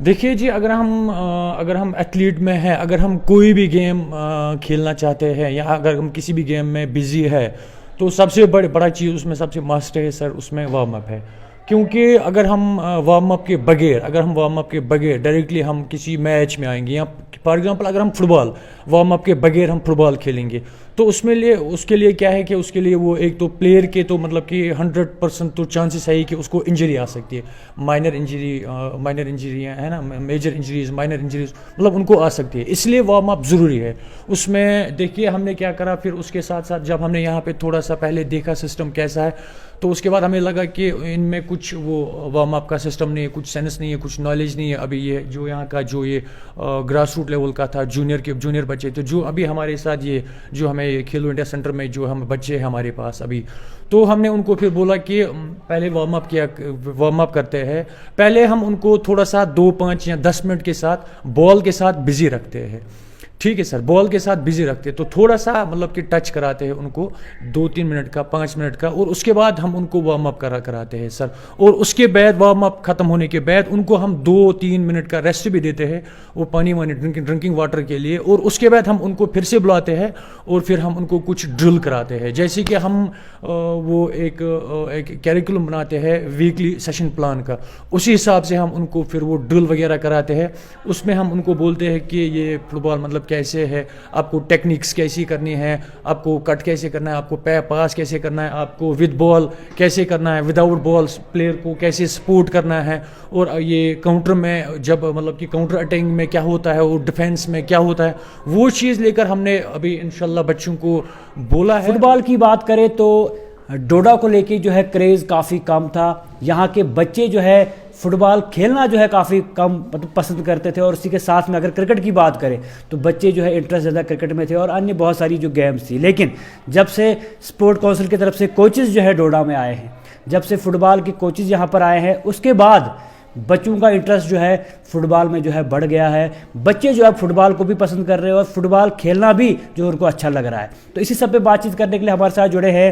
دیکھیے جی، اگر ہم ایتھلیٹ میں ہیں، اگر ہم کوئی بھی گیم کھیلنا چاہتے ہیں یا اگر ہم کسی بھی گیم میں بزی ہے، تو سب سے بڑا چیز اس میں سب سے مسٹ ہے سر، اس میں وارم اپ ہے. کیونکہ اگر ہم وارم اپ کے بغیر ڈائریکٹلی ہم کسی میچ میں آئیں گے، یا فار ایگزامپل اگر ہم فٹ بال وارم اپ کے بغیر ہم فٹ بال کھیلیں گے، تو اس کے لیے کیا ہے کہ اس کے لیے وہ ایک تو پلیئر کے تو مطلب کہ 100% تو چانسز ہے کہ اس کو انجری آ سکتی ہے. مائنر انجری ہے نا، میجر انجریز، مائنر انجریز مطلب ان کو آ سکتی ہے. اس لیے وارم اپ ضروری ہے. اس میں دیکھیے ہم نے کیا کرا، پھر اس کے ساتھ ساتھ جب ہم نے یہاں پہ تھوڑا سا پہلے دیکھا سسٹم کیسا ہے، تو اس کے بعد ہمیں لگا کہ ان میں کچھ وہ وارم اپ کا سسٹم نہیں ہے، کچھ سینس نہیں ہے، کچھ نالج نہیں ہے. ابھی یہ جو یہاں کا جو یہ گراس روٹ لیول کا تھا، جونیئر بچے تھے جو ابھی ہمارے ساتھ یہ جو ہمیں کھیلو انڈیا سینٹر میں جو ہم بچے ہیں ہمارے پاس ابھی، تو ہم نے ان کو پھر بولا کہ پہلے وارم اپ کرتے ہیں. پہلے ہم ان کو تھوڑا سا 2 5 یا 10 منٹ کے ساتھ بال کے ساتھ بزی رکھتے ہیں. ٹھیک ہے سر، بال کے ساتھ بزی رکھتے تو تھوڑا سا مطلب کہ ٹچ کراتے ہیں ان کو 2 3 منٹ کا، 5 منٹ کا، اور اس کے بعد ہم ان کو وارم اپ کراتے ہیں سر. اور اس کے بعد وارم اپ ختم ہونے کے بعد ان کو ہم 2 3 منٹ کا ریسٹ بھی دیتے ہیں، وہ پانی ڈرنکنگ واٹر کے لیے. اور اس کے بعد ہم ان کو پھر سے بلاتے ہیں اور پھر ہم ان کو کچھ ڈرل کراتے ہیں. جیسے کہ ہم وہ ایک کیریکولم بناتے ہیں ویکلی سیشن پلان کا، اسی حساب سے ہم ان کو پھر وہ ڈرل وغیرہ کراتے ہیں. اس میں ہم ان کو بولتے ہیں کہ یہ فٹ بال مطلب کیسے ہے، آپ کو ٹیکنیکس کیسی کرنی ہے، آپ کو کٹ کیسے کرنا ہے، آپ کو پاس کیسے کرنا ہے، آپ کو ود بال کیسے کرنا ہے، وداؤٹ بال پلیئر کو کیسے سپورٹ کرنا ہے، اور یہ کاؤنٹر میں جب مطلب کہ کاؤنٹر اٹیکنگ میں کیا ہوتا ہے اور ڈیفینس میں کیا ہوتا ہے، وہ چیز لے کر ہم نے ابھی انشاءاللہ بچوں کو بولا ہے. فٹ بال کی بات کریں تو ڈوڈا کو لے کے جو ہے کریز کافی کم تھا. یہاں کے بچے جو ہے فٹ بال کھیلنا جو ہے کافی کم پسند کرتے تھے، اور اسی کے ساتھ میں اگر کرکٹ کی بات کریں تو بچے جو ہے انٹرسٹ زیادہ کرکٹ میں تھے اور انیہ بہت ساری جو گیمز تھی. لیکن جب سے سپورٹ کونسل کی طرف سے کوچز جو ہے ڈوڈا میں آئے ہیں، جب سے فٹ بال کے کوچز یہاں پر آئے ہیں، اس کے بعد بچوں کا انٹرسٹ جو ہے فٹ بال میں جو ہے بڑھ گیا ہے. بچے جو ہے فٹ بال کو بھی پسند کر رہے ہیں اور فٹ بال کھیلنا بھی جو ان کو اچھا لگ رہا ہے. تو اسی سب پہ بات چیت کرنے کے لیے ہمارے ساتھ جڑے ہیں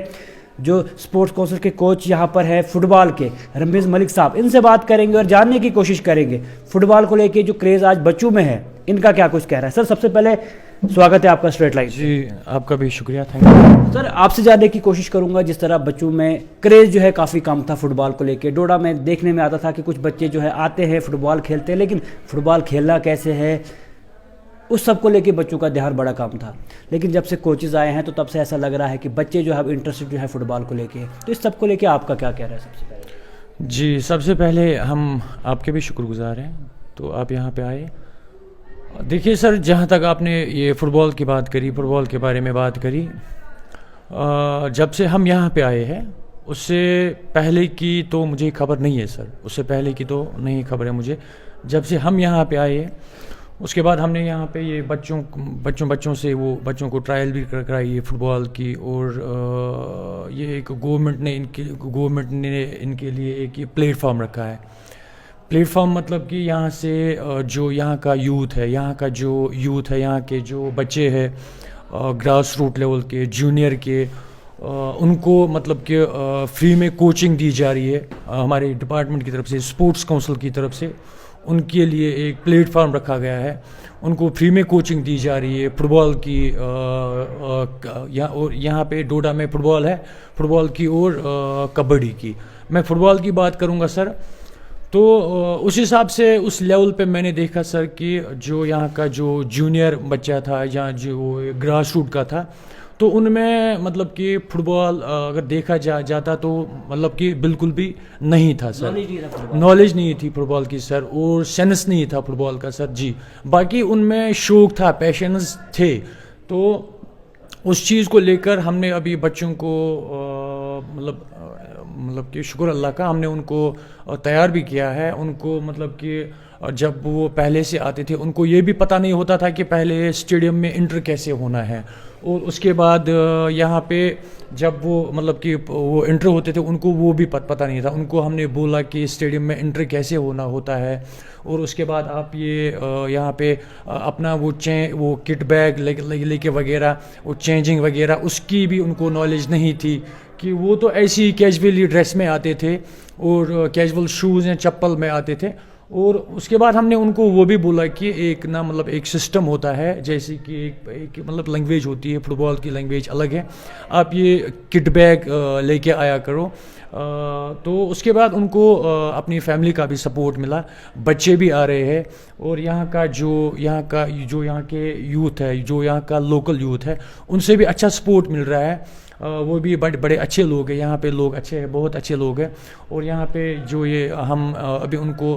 جو سپورٹس کونسل کے کوچ یہاں پر ہے فٹ بال کے، رمیز ملک صاحب. ان سے بات کریں گے اور جاننے کی کوشش کریں گے فٹ بال کو لے کے جو کریز آج بچوں میں ہے ان کا کیا کچھ کہہ رہا ہے. سر سب سے پہلے سواگت ہے آپ کا اسٹریٹ لائن. جی آپ کا بھی شکریہ، تھینک یو. سر آپ سے جاننے کی کوشش کروں گا، جس طرح بچوں میں کریز جو ہے کافی کم تھا فٹ بال کو لے کے. ڈوڈا میں دیکھنے میں آتا تھا کہ کچھ بچے جو ہے آتے ہیں فٹ بال کھیلتے ہیں، لیکن فٹ بال کھیلنا کیسے ہے اس سب کو لے کے بچوں کا دھیان بڑا کم تھا. لیکن جب سے کوچز آئے ہیں تو تب سے ایسا لگ رہا ہے کہ بچے جو ہے انٹرسٹ جو ہے فٹ بال کو لے کے. تو اس سب کو لے کے آپ کا کیا کہہ رہا ہے سب سے پہلے؟ جی سب سے پہلے ہم آپ کے بھی شکر گزار ہیں تو آپ یہاں پہ آئے. دیکھیے سر، جہاں تک آپ نے یہ فٹ بال کی بات کری، فٹ بال کے بارے میں بات کری، جب سے ہم یہاں پہ آئے ہیں اس سے پہلے کی تو مجھے خبر نہیں ہے سر، اس سے پہلے کی تو نہیں خبر ہے مجھے. جب سے ہم یہاں پہ آئے اس کے بعد ہم نے یہاں پہ یہ بچوں سے وہ بچوں کو ٹرائل بھی کرائی ہے فٹ بال کی. اور یہ ایک گورنمنٹ نے ان کے لیے ایک پلیٹ فارم رکھا ہے. پلیٹ فارم مطلب کہ یہاں سے جو یہاں کا یوتھ ہے، یہاں کے جو بچے ہیں گراس روٹ لیول کے، جونیئر کے، ان کو مطلب کہ فری میں کوچنگ دی جا رہی ہے ہمارے ڈپارٹمنٹ کی طرف سے، اسپورٹس کونسل کی طرف سے. ان کے لیے ایک پلیٹ فارم رکھا گیا ہے، ان کو فری میں کوچنگ دی جا رہی ہے فٹ بال کی. اور یہاں پہ ڈوڈا میں فٹ بال ہے، فٹ بال کی اور کبڈی کی. میں فٹ بال کی بات کروں گا سر، تو اس حساب سے اس لیول پہ میں نے دیکھا سر کہ جو یہاں کا جو جونیئر بچہ تھا یا جو گراس روٹ کا تھا، تو ان میں مطلب کہ فٹ بال اگر دیکھا جاتا تو مطلب کہ بالکل بھی نہیں تھا سر، نالج نہیں تھی فٹ بال کی سر، اور سینس نہیں تھا فٹ بال کا سر. جی باقی ان میں شوق تھا، پیشنز تھے. تو اس چیز کو لے کر ہم نے ابھی بچوں کو مطلب کہ شکر اللہ کا ہم نے ان کو تیار بھی کیا ہے. ان کو مطلب کہ جب وہ پہلے سے آتے تھے ان کو یہ بھی پتہ نہیں ہوتا تھا کہ پہلے اسٹیڈیم میں انٹر کیسے ہونا ہے، اور اس کے بعد یہاں پہ جب وہ مطلب کہ وہ انٹر ہوتے تھے ان کو وہ بھی پتہ نہیں تھا. ان کو ہم نے بولا کہ اسٹیڈیم میں انٹر کیسے ہوتا ہے. اور اس کے بعد آپ یہ یہاں پہ اپنا وہ کٹ بیگ لے کے وغیرہ، وہ چینجنگ وغیرہ، اس کی بھی ان کو نالج نہیں تھی کہ وہ تو ایسی کیجولی ڈریس میں آتے تھے اور کیجول شوز یا چپل میں آتے تھے. اور اس کے بعد ہم نے ان کو وہ بھی بولا کہ ایک نا مطلب ایک سسٹم ہوتا ہے، جیسے کہ ایک مطلب لینگویج ہوتی ہے، فٹ بال کی لینگویج الگ ہے، آپ یہ کٹ بیگ لے کے آیا کرو. تو اس کے بعد ان کو اپنی فیملی کا بھی سپورٹ ملا، بچے بھی آ رہے ہیں، اور یہاں کے یوتھ ہے، جو یہاں کا لوکل یوتھ ہے، ان سے بھی اچھا سپورٹ مل رہا ہے. وہ بھی بڑے اچھے لوگ ہیں، یہاں پہ لوگ اچھے ہیں، بہت اچھے لوگ ہیں. اور یہاں پہ جو یہ ہم ابھی ان کو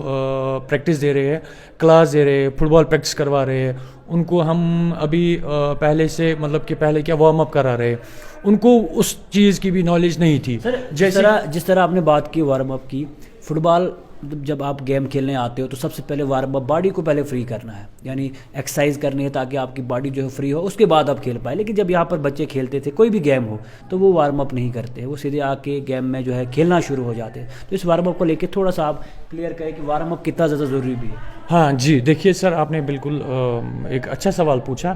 پریکٹس دے رہے ہیں، کلاس دے رہے ہیں، فٹ بال پریکٹس کروا رہے ہیں. ان کو ہم ابھی پہلے سے مطلب کہ پہلے کیا وارم اپ کرا رہے ہیں، ان کو اس چیز کی بھی نالج نہیں تھی. جس طرح آپ نے بات کی وارم اپ کی، فٹ بال جب آپ گیم کھیلنے آتے ہو تو سب سے پہلے وارم اپ باڈی کو پہلے فری کرنا ہے، یعنی ایکسرسائز کرنی ہے تاکہ آپ کی باڈی جو ہے فری ہو، اس کے بعد آپ کھیل پائے. لیکن جب یہاں پر بچے کھیلتے تھے کوئی بھی گیم ہو تو وہ وارم اپ نہیں کرتے، وہ سیدھے آ کے گیم میں جو ہے کھیلنا شروع ہو جاتے ہیں. تو اس وارم اپ کو لے کے تھوڑا سا آپ کلیئر کریں کہ وارم اپ کتنا زیادہ ضروری بھی ہے. ہاں جی، دیکھیے سر، آپ نے بالکل ایک اچھا سوال پوچھا.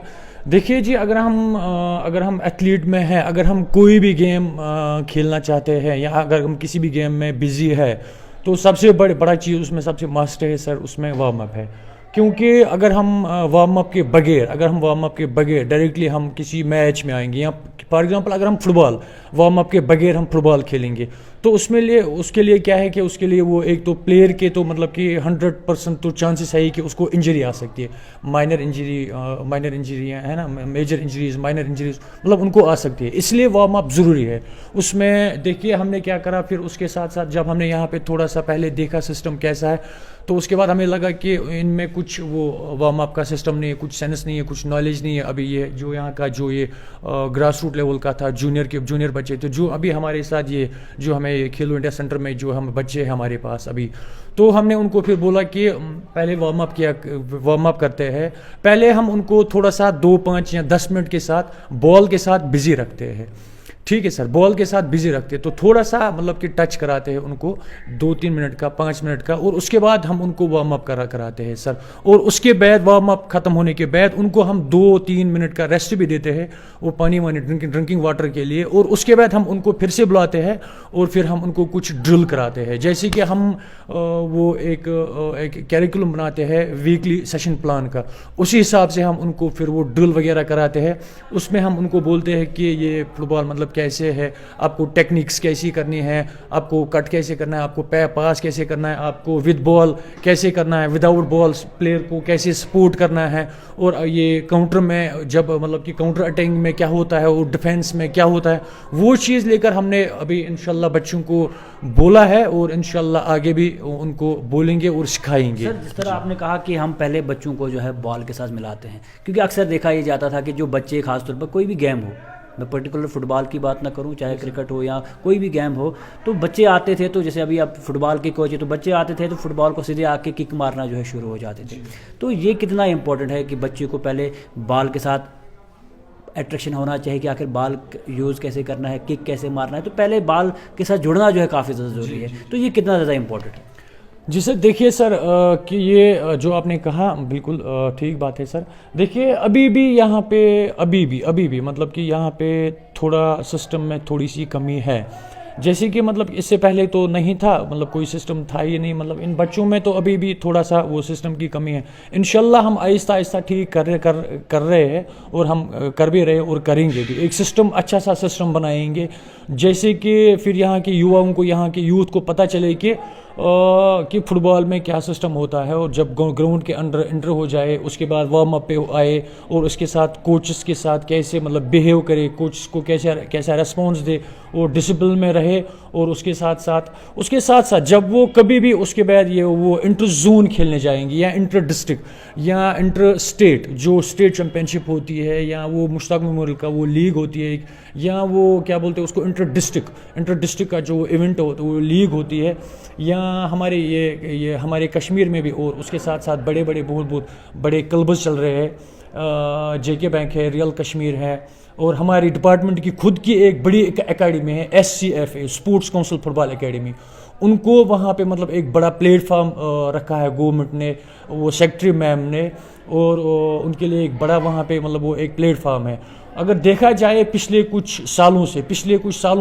دیکھیے جی، اگر ہم ایتھلیٹ میں ہیں، اگر ہم کوئی بھی گیم کھیلنا چاہتے ہیں، یا اگر ہم کسی بھی گیم میں بزی ہے، تو سب سے بڑا چیز اس میں سب سے مسٹ ہے سر، اس میں وارم اپ ہے. کیونکہ اگر ہم وارم اپ کے بغیر ڈائریکٹلی ہم کسی میچ میں آئیں گے، یا فار ایگزامپل اگر ہم فٹ بال وارم اپ کے بغیر ہم فٹ بال کھیلیں گے، تو اس کے لیے کیا ہے کہ اس کے لیے وہ ایک تو پلیئر کے تو مطلب کہ 100% تو چانسز ہے کہ اس کو انجری آ سکتی ہے، مائنر انجری ہے نا، میجر انجریز، مائنر انجریز مطلب ان کو آ سکتی ہے. اس لیے وارم اپ ضروری ہے. اس میں دیکھیے ہم نے کیا کرا، پھر اس کے ساتھ ساتھ جب ہم نے یہاں پہ تھوڑا سا پہلے دیکھا سسٹم کیسا ہے، تو اس کے بعد ہمیں لگا کہ ان میں کچھ وہ وارم اپ کا سسٹم نہیں ہے، کچھ سینس نہیں ہے، کچھ نالج نہیں ہے. ابھی یہ جو یہاں کا جو یہ گراس روٹ لیول کا تھا، جونیئر بچے تھے جو ابھی ہمارے ساتھ یہ جو ہمیں کھیلو انڈیا سینٹر میں جو ہم بچے ہیں ہمارے پاس ابھی، تو ہم نے ان کو پھر بولا کہ پہلے وارم اپ کرتے ہیں. پہلے ہم ان کو تھوڑا سا 2 5 یا 10 منٹ کے ساتھ بال کے ساتھ بزی رکھتے ہیں. ٹھیک ہے سر، بال کے ساتھ بزی رکھتے ہیں، تو تھوڑا سا مطلب کہ ٹچ کراتے ہیں ان کو 2 3 منٹ کا، 5 منٹ کا، اور اس کے بعد ہم ان کو وارم اپ کراتے ہیں سر. اور اس کے بعد وارم اپ ختم ہونے کے بعد ان کو ہم 2 3 منٹ کا ریسٹ بھی دیتے ہیں، وہ پانی ڈرنکنگ واٹر کے لیے. اور اس کے بعد ہم ان کو پھر سے بلاتے ہیں اور پھر ہم ان کو کچھ ڈرل کراتے ہیں. جیسے کہ ہم وہ ایک کیریکولم بناتے ہیں ویکلی سیشن پلان کا، اسی حساب سے ہم ان کو پھر وہ ڈرل وغیرہ کراتے ہیں. اس میں ہم ان کو بولتے ہیں کہ یہ فٹ بال مطلب کیسے ہے، آپ کو ٹیکنیکس کیسی کرنی ہے، آپ کو کٹ کیسے کرنا ہے، آپ کو پاس کیسے کرنا ہے، آپ کو ود بال کیسے کرنا ہے، وداؤٹ بال پلیئر کو کیسے سپورٹ کرنا ہے، اور یہ کاؤنٹر میں جب مطلب کہ کاؤنٹر اٹیکنگ میں کیا ہوتا ہے اور ڈیفینس میں کیا ہوتا ہے، وہ چیز لے کر ہم نے ابھی انشاءاللہ بچوں کو بولا ہے، اور انشاءاللہ آگے بھی ان کو بولیں گے اور سکھائیں گے. سر، جس طرح آپ نے کہا کہ ہم پہلے بچوں کو جو ہے بال کے ساتھ ملاتے ہیں، کیونکہ اکثر دیکھا یہ جاتا تھا کہ جو بچے خاص طور پر کوئی بھی گیم ہو، میں پرٹیکولر فٹ بال کی بات نہ کروں، چاہے کرکٹ ہو یا کوئی بھی گیم ہو، تو بچے آتے تھے، تو جیسے ابھی آپ فٹ بال کے کوچ ہیں، تو بچے آتے تھے تو فٹ بال کو سیدھے آ کے کک مارنا جو ہے شروع ہو جاتے تھے. تو یہ کتنا امپورٹنٹ ہے کہ بچے کو پہلے بال کے ساتھ اٹریکشن ہونا چاہیے کہ آخر بال یوز کیسے کرنا ہے، کک کیسے مارنا ہے، تو پہلے بال کے ساتھ جڑنا جو ہے کافی زیادہ ضروری ہے. تو یہ کتنا زیادہ امپورٹنٹ ہے؟ جی سر، دیکھیے سر کہ یہ جو آپ نے کہا بالکل ٹھیک بات ہے سر. دیکھیے ابھی بھی مطلب کہ یہاں پہ تھوڑا سسٹم میں تھوڑی سی کمی ہے. جیسے کہ مطلب اس سے پہلے تو نہیں تھا، مطلب کوئی سسٹم تھا ہی نہیں، مطلب ان بچوں میں تو ابھی بھی تھوڑا سا وہ سسٹم کی کمی ہے. انشاءاللہ ہم آہستہ ٹھیک کر رہے ہیں، اور ہم کر بھی رہے اور کریں گے بھی. ایک سسٹم اچھا سا سسٹم بنائیں گے، جیسے کہ پھر یہاں کے یواؤں کو، یہاں کے یوتھ کو پتہ چلے کہ فٹ بال میں کیا سسٹم ہوتا ہے. اور جب گراؤنڈ کے اندر انٹر ہو جائے، اس کے بعد وارم اپ پہ آئے، اور اس کے ساتھ کوچز کے ساتھ کیسے مطلب بیہیو کرے، کوچز کو کیسا ریسپانس دے، اور ڈسپلن میں رہے. اور اس کے ساتھ ساتھ جب وہ کبھی بھی اس کے بعد وہ انٹر زون کھیلنے جائیں گے، یا انٹر ڈسٹرکٹ یا انٹر اسٹیٹ، جو اسٹیٹ چیمپئن شپ ہوتی ہے، یا وہ مشتاق میموریل کا وہ لیگ ہوتی ہے، یا وہ کیا بولتے ہیں اس کو انٹر ڈسٹرکٹ کا جو ایونٹ ہوتا ہے وہ لیگ ہوتی ہے، یا ہمارے یہ ہمارے کشمیر میں بھی. اور اس کے ساتھ بہت بڑے کلبز چل رہے ہیں. جے کے بینک ہے، ریئل کشمیر ہے، اور ہماری ڈپارٹمنٹ کی خود کی ایک بڑی اکیڈمی ہے SCFA، اسپورٹس کونسل فٹ بال اکیڈمی. ان کو وہاں پہ مطلب ایک بڑا پلیٹ فارم رکھا ہے گورنمنٹ نے, وہ سیکٹری میم نے, اور ان کے لیے ایک بڑا وہاں پہ مطلب وہ ایک پلیٹ فارم ہے. اگر دیکھا جائے پچھلے کچھ سالوں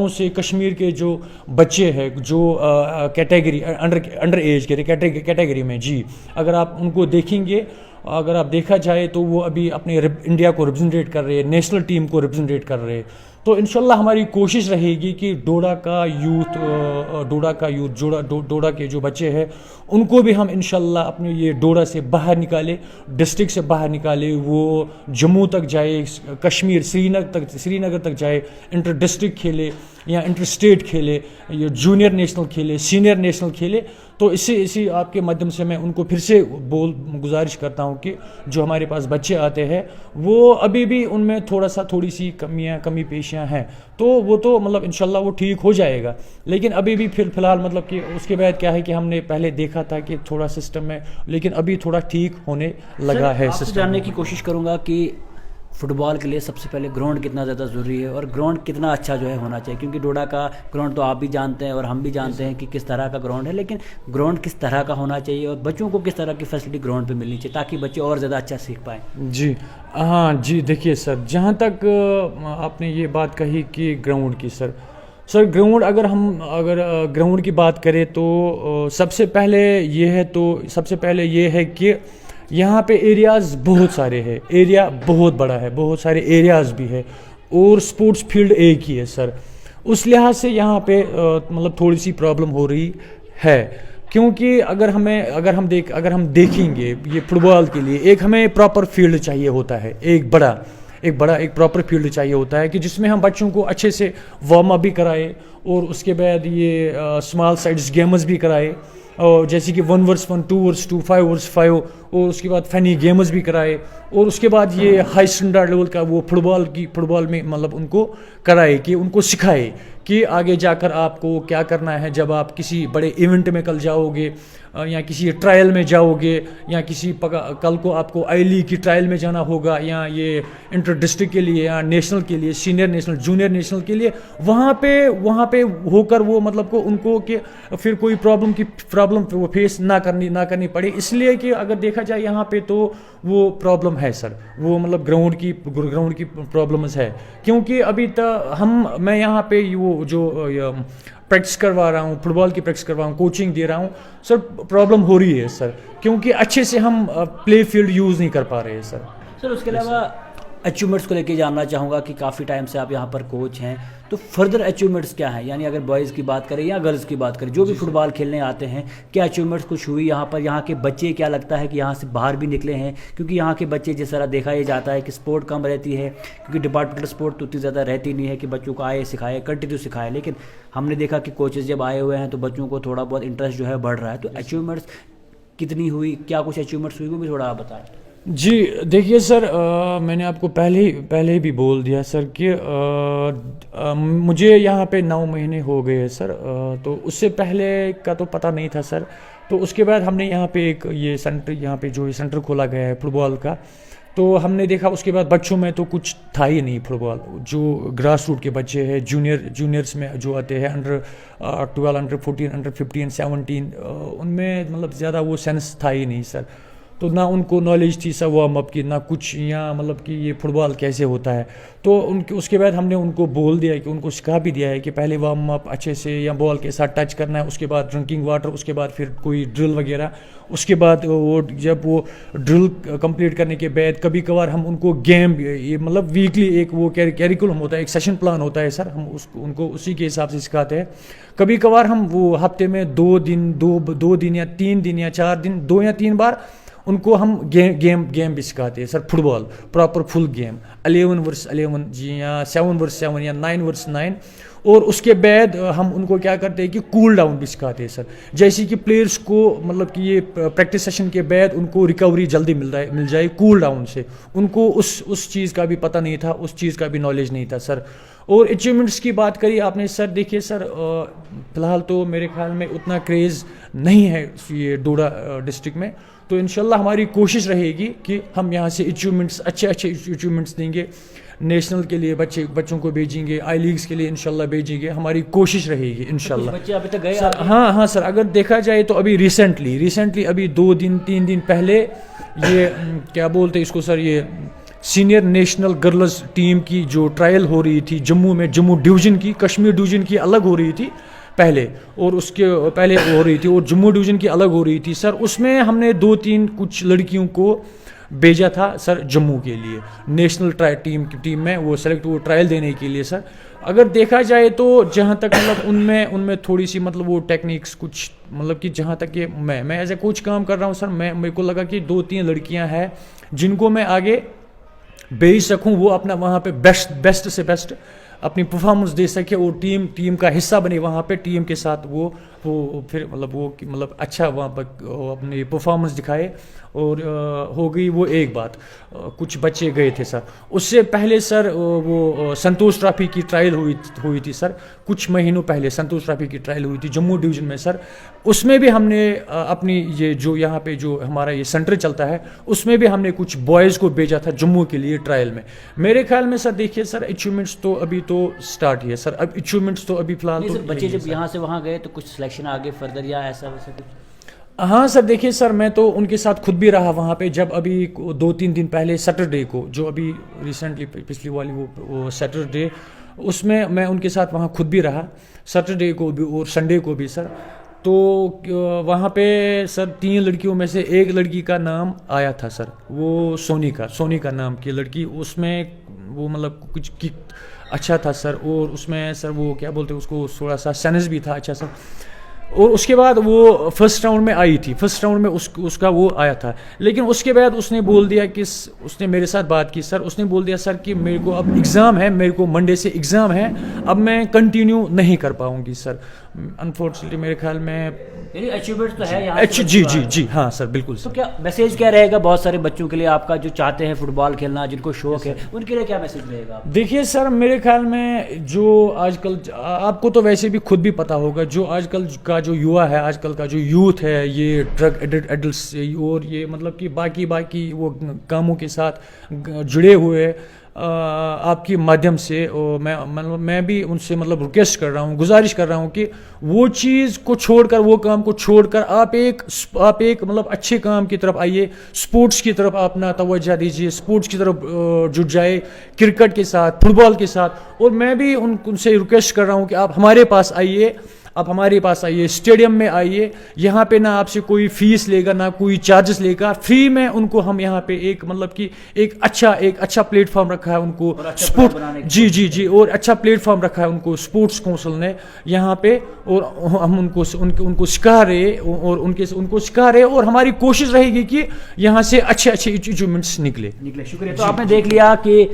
سے کشمیر کے جو بچے ہیں جو کیٹیگری انڈر ایج کے کیٹیگری میں, جی اگر آپ ان کو دیکھیں گے, اگر آپ دیکھا جائے تو وہ ابھی اپنے انڈیا کو ریپرزنٹیٹ کر رہے ہیں, نیشنل ٹیم کو ریپرزنٹیٹ کر رہے ہیں. تو انشاءاللہ ہماری کوشش رہے گی کہ ڈوڈا کا یوتھ ڈوڈا کے جو بچے ہیں ان کو بھی ہم انشاءاللہ اپنے یہ ڈوڈا سے باہر نکالے, ڈسٹرکٹ سے باہر نکالے, وہ جموں تک جائے, کشمیر سری نگر تک جائے, انٹر ڈسٹرکٹ کھیلے یا انٹر اسٹیٹ کھیلے, یا جونیئر نیشنل کھیلے, سینئر نیشنل کھیلے. تو اسی آپ کے مادھیم سے میں ان کو پھر سے گزارش کرتا ہوں کہ جو ہمارے پاس بچے آتے ہیں وہ ابھی بھی ان میں تھوڑی سی کمی پیشیاں ہیں, تو وہ تو مطلب انشاءاللہ وہ ٹھیک ہو جائے گا. لیکن ابھی بھی فی الحال مطلب کہ اس کے بعد کیا ہے کہ ہم نے پہلے دیکھا تھا کہ تھوڑا سسٹم میں, لیکن ابھی تھوڑا ٹھیک ہونے لگا ہے سسٹم. جاننے کی کوشش کروں گا کہ فٹ بال کے لیے سب سے پہلے گراؤنڈ کتنا زیادہ ضروری ہے اور گراؤنڈ کتنا اچھا جو ہے ہونا چاہیے, کیونکہ ڈوڈا کا گراؤنڈ تو آپ بھی جانتے ہیں اور ہم بھی جانتے ہیں کہ کس طرح کا گراؤنڈ ہے, لیکن گراؤنڈ کس طرح کا ہونا چاہیے اور بچوں کو کس طرح کی فیسلٹی گراؤنڈ پہ ملنی چاہیے تاکہ بچے اور زیادہ اچھا سیکھ پائیں. جی ہاں جی, دیکھیے سر, جہاں تک آپ نے یہ بات کہی کہ گراؤنڈ کی, سر گراؤنڈ اگر گراؤنڈ کی بات کریں تو سب سے پہلے یہ ہے کہ یہاں پہ ایریاز بہت سارے ہیں, ایریا بہت بڑا ہے, بہت سارے ایریاز بھی ہے, اور سپورٹس فیلڈ ایک ہی ہے سر. اس لحاظ سے یہاں پہ مطلب تھوڑی سی پرابلم ہو رہی ہے, کیونکہ اگر ہم دیکھیں گے یہ فٹ بال کے لیے ایک ہمیں پراپر فیلڈ چاہیے ہوتا ہے, ایک پراپر فیلڈ چاہیے ہوتا ہے کہ جس میں ہم بچوں کو اچھے سے وارم اپ بھی کرائے, اور اس کے بعد یہ اسمال سائڈس گیمز بھی کرائے, اور جیسے کہ 1 ورس 1, 2 ورس 2, 5 ورس 5, اور اس کے بعد فنی گیمز بھی کرائے, اور اس کے بعد یہ ہائی اسٹینڈرڈ لیول کا وہ فٹ بال میں مطلب ان کو کرائے, کہ ان کو سکھائے کہ آگے جا کر آپ کو کیا کرنا ہے جب آپ کسی بڑے ایونٹ میں کل جاؤ گے, یا کسی ٹرائل میں جاؤ گے, یا کل کو آپ کو آئی لیگ کی ٹرائل میں جانا ہوگا, یا یہ انٹر ڈسٹرکٹ کے لیے یا نیشنل کے لیے, سینئر نیشنل, جونیئر نیشنل کے لیے, وہاں پہ ہو کر وہ مطلب کو ان کو کہ پھر کوئی پرابلم وہ فیس نہ کرنی پڑے. اس لیے کہ اگر دیکھا جائے یہاں پہ تو وہ پرابلم ہے سر, وہ مطلب گراؤنڈ کی پرابلمز ہے, کیونکہ ابھی میں یہاں پہ وہ جو پریکٹس کروا رہا ہوں, فٹ بال کی پریکٹس کروا رہا ہوں, کوچنگ دے رہا ہوں سر, پرابلم ہو رہی ہے سر, کیونکہ اچھے سے ہم پلے فیلڈ یوز نہیں کر پا رہے ہیں سر. اس کے علاوہ اچیومنٹس کو لے کے جاننا چاہوں گا کہ کافی ٹائم سے آپ یہاں پر کوچ ہیں, تو فردر اچیومنٹس کیا ہیں, یعنی اگر بوائز کی بات کریں یا گرلز کی بات کریں, جو بھی فٹ بال کھیلنے آتے ہیں, کیا اچیومنٹس کچھ ہوئی یہاں پر, یہاں کے بچے کیا لگتا ہے کہ یہاں سے باہر بھی نکلے ہیں, کیونکہ یہاں کے بچے جس طرح دیکھا یہ جاتا ہے کہ سپورٹ کم رہتی ہے, کیونکہ ڈپارٹمنٹل سپورٹ تو اتنی زیادہ رہتی نہیں ہے کہ بچوں کو آئے سکھائے کنٹینیو سکھائے, لیکن ہم نے دیکھا کہ کوچز جب آئے ہوئے ہیں تو بچوں کو تھوڑا بہت انٹرسٹ جو ہے بڑھ رہا ہے. تو اچیومنٹس کتنی ہوئی, کیا کچھ اچیومنٹس ہوئی, وہ بھی تھوڑا آپ بتائیں. جی دیکھیے سر, میں نے آپ کو پہلے بھی بول دیا سر کہ مجھے یہاں پہ 9 مہینے ہو گئے ہیں سر, تو اس سے پہلے کا تو پتہ نہیں تھا سر. تو اس کے بعد ہم نے یہاں پہ ایک یہ سینٹر, یہاں پہ جو سینٹر کھولا گیا ہے فٹ بال کا, تو ہم نے دیکھا اس کے بعد بچوں میں تو کچھ تھا ہی نہیں فٹ بال. جو گراس روٹ کے بچے ہیں, جونیئرس میں جو آتے ہیں, انڈر 12, انڈر 14, انڈر 15, 17, ان میں مطلب زیادہ وہ سینس تھا ہی نہیں سر. تو نہ ان کو نالج تھی سر وارم اپ کی, نہ کچھ, یا مطلب کہ یہ فٹ بال کیسے ہوتا ہے. تو اس کے بعد ہم نے ان کو بول دیا کہ ان کو سکھا بھی دیا ہے کہ پہلے وارم اپ اچھے سے یا بال کے ساتھ ٹچ کرنا ہے, اس کے بعد ڈرنکنگ واٹر, اس کے بعد پھر کوئی ڈرل وغیرہ, اس کے بعد جب وہ ڈرل کمپلیٹ کرنے کے بعد کبھی کبھار ہم ان کو گیم, یہ مطلب ویکلی ایک وہ کیریکولم ہوتا ہے, ایک سیشن پلان ہوتا ہے سر, ہم ان کو اسی کے حساب سے سکھاتے ہیں. کبھی کبھار ہم وہ ہفتے میں 2 دن یا 3 دن یا 4 دن 2 یا 3 بار ان کو ہم گیم بھی سکھاتے ہیں سر, فٹ بال پراپر فل گیم, 11 ورس 11 جی, یا 7 ورس 7 یا 9 ورس 9. اور اس کے بعد ہم ان کو کیا کرتے ہیں کہ کول ڈاؤن بھی سکھاتے ہیں سر, جیسے کہ پلیئرس کو مطلب کہ یہ پریکٹس سیشن کے بعد ان کو ریکوری جلدی مل جائے کول ڈاؤن سے. ان کو اس چیز کا بھی پتہ نہیں تھا, اس چیز کا بھی نالج نہیں تھا سر. اور اچیومنٹس کی بات کری آپ نے سر, دیکھیے سر, فی الحال تو میرے خیال میں اتنا کریز نہیں ہے یہ ڈوڈا ڈسٹرکٹ میں. تو انشاءاللہ ہماری کوشش رہے گی کہ ہم یہاں سے اچیومنٹس اچھے اچیومنٹس دیں گے. نیشنل کے لیے بچوں کو بھیجیں گے, آئی لیگس کے لیے انشاءاللہ بھیجیں گے, ہماری کوشش رہے گی انشاءاللہ. بچے ابھی تک گئے؟ ہاں سر, اگر دیکھا جائے تو ابھی ریسنٹلی ابھی 2-3 دن پہلے یہ کیا بولتے اس کو سر, یہ سینئر نیشنل گرلز ٹیم کی جو ٹرائل ہو رہی تھی جموں میں, جموں ڈویژن کی, کشمیر ڈویژن کی الگ ہو رہی تھی پہلے, اور اس کے پہلے ہو رہی تھی, اور جموں ڈویژن کی الگ ہو رہی تھی سر. اس میں ہم نے 2-3 کچھ لڑکیوں کو بھیجا تھا سر جموں کے لیے, نیشنل ٹیم میں وہ سلیکٹ وہ ٹرائل دینے کے لیے سر. اگر دیکھا جائے تو جہاں تک مطلب ان میں تھوڑی سی مطلب وہ ٹیکنیکس کچھ مطلب کہ جہاں تک کہ میں ایز اے کوچ کام کر رہا ہوں سر, میرے کو لگا کہ 2-3 لڑکیاں ہیں جن کو میں آگے بھیج سکوں, وہ اپنا وہاں پہ بیسٹ سے بیسٹ اپنی پرفارمنس دے سکے اور ٹیم کا حصہ بنے وہاں پہ, ٹیم کے ساتھ وہ پھر مطلب اچھا وہاں پر اپنی پرفارمنس دکھائے. اور ہو گئی وہ ایک بات, کچھ بچے گئے تھے سر. اس سے پہلے سر وہ سنتوش ٹرافی کی ٹرائل ہوئی تھی سر, کچھ مہینوں پہلے سنتوش ٹرافی کی ٹرائل ہوئی تھی جموں ڈویژن میں سر. اس میں بھی ہم نے اپنی یہ جو یہاں پہ جو ہمارا یہ سینٹر چلتا ہے اس میں بھی ہم نے کچھ بوائز کو بھیجا تھا جموں کے لیے ٹرائل میں. میرے خیال میں سر دیکھیے سر اچیومنٹس تو ابھی تو سٹارٹ ہی ہے سر, اب اچیومنٹس تو ابھی فی الحال تو بچے جب یہاں سے وہاں گئے تو کچھ سلیکشن آگے فردر یا ایسا ویسا کچھ؟ ہاں سر دیکھیے سر, میں تو ان کے ساتھ خود بھی رہا وہاں پہ, جب ابھی 2-3 دن پہلے سیٹرڈے کو جو ابھی ریسنٹلی پچھلی والی وہ سیٹرڈے, اس میں ان کے ساتھ وہاں خود بھی رہا سیٹرڈے کو بھی اور سنڈے کو بھی سر. تو وہاں پہ سر 3 لڑکیوں میں سے ایک لڑکی کا نام آیا تھا سر, وہ سونی کا نام کی لڑکی, اس میں وہ مطلب کچھ اچھا تھا سر, اور اس میں سر وہ کیا بولتے اس کو تھوڑا سا سینس بھی تھا اچھا سر. اور اس کے بعد وہ فرسٹ راؤنڈ میں آئی تھی, فرسٹ راؤنڈ میں اس کا وہ آیا تھا. لیکن اس کے بعد اس نے بول دیا کہ اس نے میرے ساتھ بات کی سر, اس نے بول دیا سر کہ میرے کو اب ایگزام ہے, میرے کو منڈے سے ایگزام ہے, اب میں کنٹینیو نہیں کر پاؤں گی سر. انفارچونیٹلی میرے خیال میں اچیومنٹ تو ہے یہاں. جی ہاں سر بالکل. تو کیا میسیج کیا رہے گا بہت سارے بچوں کے لیے آپ کا جو چاہتے ہیں فٹ بال کھیلنا, جن کو شوق ہے, ان کے لیے کیا میسیج رہے گا؟ دیکھیے سر میرے خیال میں جو آج کل آپ کو تو ویسے بھی خود بھی پتہ ہوگا, جو آج کل کا جو یوا ہے, آج کل کا جو یوتھ ہے, یہ ڈرگ ایڈلٹس سے اور یہ مطلب کہ باقی وہ کاموں کے ساتھ جڑے ہوئے آپ کی مادھیم سے, میں بھی ان سے مطلب ریکویسٹ کر رہا ہوں, گزارش کر رہا ہوں کہ وہ چیز کو چھوڑ کر, وہ کام کو چھوڑ کر آپ ایک مطلب اچھے کام کی طرف آئیے, سپورٹس کی طرف اپنا توجہ دیجیے, سپورٹس کی طرف جڑ جائے, کرکٹ کے ساتھ, فٹ بال کے ساتھ. اور میں بھی ان سے ریکویسٹ کر رہا ہوں کہ آپ ہمارے پاس آئیے, اسٹیڈیم میں آئیے. یہاں پہ نہ آپ سے کوئی فیس لے گا, نہ کوئی چارجز لے گا, فری میں ان کو ہم یہاں پہ ایک مطلب کہ ایک اچھا پلیٹ فارم رکھا ہے ان کو سپورٹ, جی اور اچھا پلیٹ فارم رکھا ہے ان کو سپورٹس کونسل نے یہاں پہ, اور ہم ان کو سکھا رہے ان کو سکھا رہے, اور ہماری کوشش رہے گی کہ یہاں سے اچھے اچیومنٹس نکلے. شکریہ. تو آپ نے دیکھ لیا کہ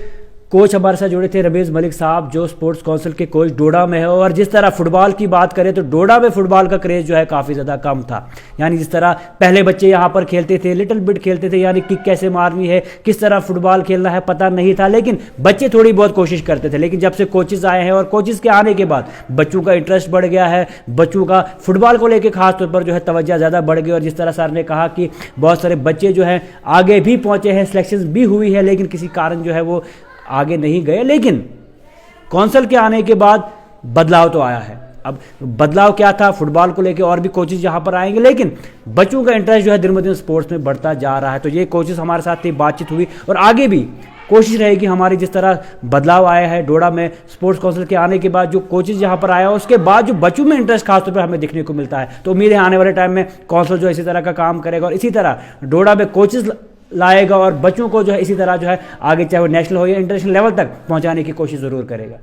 کوچ ہمارے ساتھ جڑے تھے رمیز ملک صاحب, جو سپورٹس کونسل کے کوچ ڈوڈا میں ہے. اور جس طرح فٹ بال کی بات کریں تو ڈوڈا میں فٹ بال کا کریز جو ہے کافی زیادہ کم تھا. یعنی جس طرح پہلے بچے یہاں پر کھیلتے تھے, لٹل بٹ کھیلتے تھے, یعنی کک کیسے مارنی ہے, کس طرح فٹ بال کھیلنا ہے پتہ نہیں تھا, لیکن بچے تھوڑی بہت کوشش کرتے تھے. لیکن جب سے کوچز آئے ہیں اور کوچز کے آنے کے بعد بچوں کا انٹرسٹ بڑھ گیا ہے, بچوں کا فٹ بال کو لے کے خاص طور پر جو ہے توجہ زیادہ بڑھ گئی. اور جس طرح سر نے کہا کہ بہت سارے بچے جو ہیں آگے بھی پہنچے ہیں, سلیکشنز بھی ہوئی ہے, لیکن کسی کارن جو ہے وہ آگے نہیں گئے. لیکن کونسل کے آنے کے بعد بدلاؤ تو آیا ہے. اب بدلاؤ کیا تھا, فٹ بال کو لے کے اور بھی کوچز یہاں پر آئیں گے, لیکن بچوں کا انٹرسٹ جو ہے دن بدن سپورٹس میں بڑھتا جا رہا ہے. تو یہ کوچز ہمارے ساتھ تھی, بات چیت ہوئی, اور آگے بھی کوشش رہے گی ہماری. جس طرح بدلاؤ آیا ہے ڈوڈا میں سپورٹس کونسل کے آنے کے بعد, جو کوچز یہاں پر آیا ہے, اس کے بعد جو بچوں میں انٹرسٹ خاص طور پر ہمیں دیکھنے کو ملتا ہے. تو امید ہے آنے والے ٹائم میں کونسل جو اسی طرح کا کام کرے گا, اور اسی طرح ڈوڈا میں کوچز لائے گا, اور بچوں کو جو ہے اسی طرح جو ہے آگے چاہے وہ نیشنل ہو یا انٹرنیشنل لیول تک پہنچانے کی کوشش ضرور کرے گا.